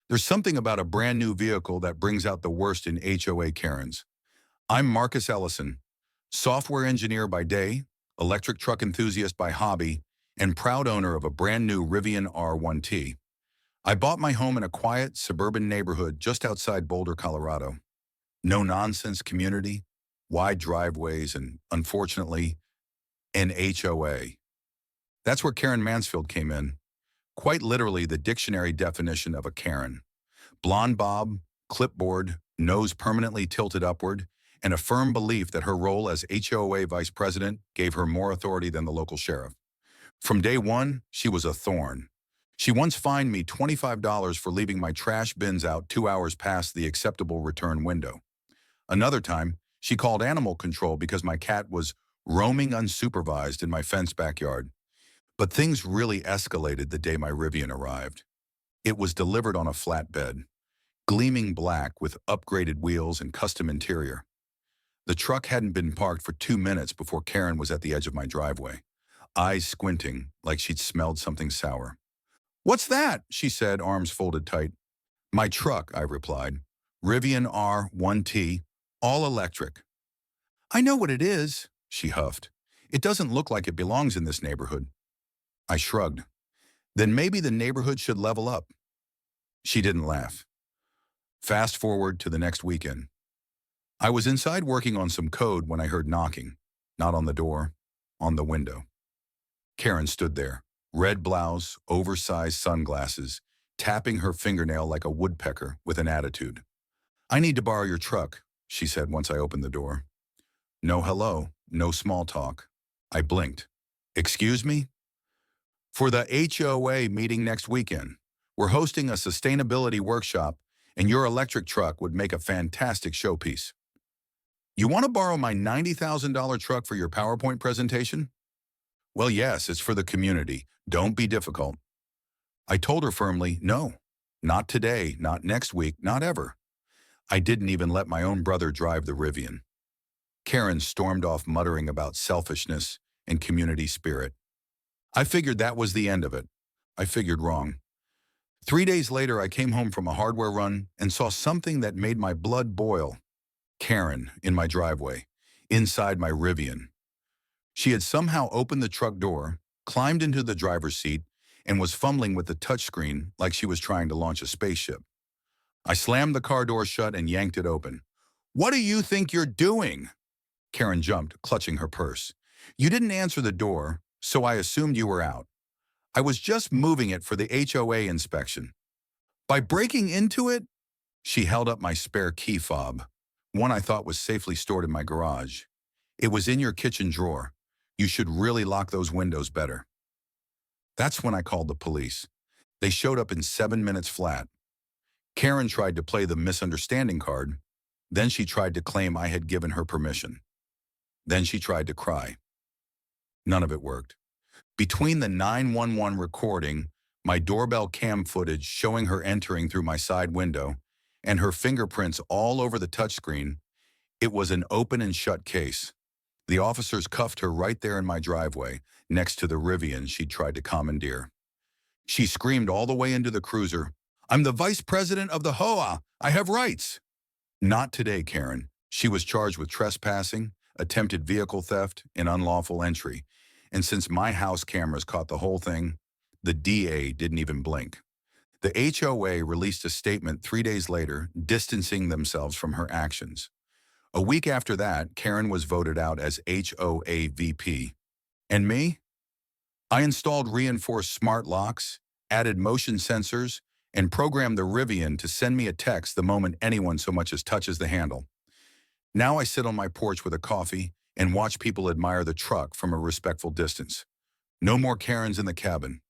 There's something about a brand new vehicle that brings out the worst in HOA Karens. I'm Marcus Ellison, software engineer by day, electric truck enthusiast by hobby, and proud owner of a brand new Rivian R1T. I bought my home in a quiet, suburban neighborhood just outside Boulder, Colorado. No nonsense community, wide driveways, and unfortunately, an HOA. That's where Karen Mansfield came in. Quite literally the dictionary definition of a Karen. Blonde bob, clipboard, nose permanently tilted upward, and a firm belief that her role as HOA vice president gave her more authority than the local sheriff. From day one, she was a thorn. She once fined me $25 for leaving my trash bins out 2 hours past the acceptable return window. Another time, she called animal control because my cat was roaming unsupervised in my fenced backyard. But things really escalated the day my Rivian arrived. It was delivered on a flatbed, gleaming black with upgraded wheels and custom interior. The truck hadn't been parked for 2 minutes before Karen was at the edge of my driveway, eyes squinting like she'd smelled something sour. "What's that?" she said, arms folded tight. "My truck," I replied. "Rivian R1T, all electric." "I know what it is," she huffed. "It doesn't look like it belongs in this neighborhood." I shrugged. "Then maybe the neighborhood should level up." She didn't laugh. Fast forward to the next weekend. I was inside working on some code when I heard knocking. Not on the door, on the window. Karen stood there, red blouse, oversized sunglasses, tapping her fingernail like a woodpecker with an attitude. "I need to borrow your truck," she said once I opened the door. No hello, no small talk. I blinked. "Excuse me?" "For the HOA meeting next weekend, we're hosting a sustainability workshop, and your electric truck would make a fantastic showpiece." "You want to borrow my $90,000 truck for your PowerPoint presentation?" "Well, yes, it's for the community. Don't be difficult." I told her firmly, no, not today, not next week, not ever. I didn't even let my own brother drive the Rivian. Karen stormed off muttering about selfishness and community spirit. I figured that was the end of it. I figured wrong. 3 days later, I came home from a hardware run and saw something that made my blood boil. Karen in my driveway, inside my Rivian. She had somehow opened the truck door, climbed into the driver's seat, and was fumbling with the touchscreen like she was trying to launch a spaceship. I slammed the car door shut and yanked it open. "What do you think you're doing?" Karen jumped, clutching her purse. "You didn't answer the door, so I assumed you were out. I was just moving it for the HOA inspection." "By breaking into it?" She held up my spare key fob, one I thought was safely stored in my garage. "It was in your kitchen drawer. You should really lock those windows better." That's when I called the police. They showed up in 7 minutes flat. Karen tried to play the misunderstanding card. Then she tried to claim I had given her permission. Then she tried to cry. None of it worked. Between the 911 recording, my doorbell cam footage showing her entering through my side window, and her fingerprints all over the touchscreen, it was an open and shut case. The officers cuffed her right there in my driveway, next to the Rivian she'd tried to commandeer. She screamed all the way into the cruiser, "I'm the vice president of the HOA. I have rights." Not today, Karen. She was charged with trespassing, attempted vehicle theft, and unlawful entry. And since my house cameras caught the whole thing, the DA didn't even blink. The HOA released a statement 3 days later, distancing themselves from her actions. A week after that, Karen was voted out as HOA VP. And me? I installed reinforced smart locks, added motion sensors, and programmed the Rivian to send me a text the moment anyone so much as touches the handle. Now I sit on my porch with a coffee and watch people admire the truck from a respectful distance. No more Karens in the cabin.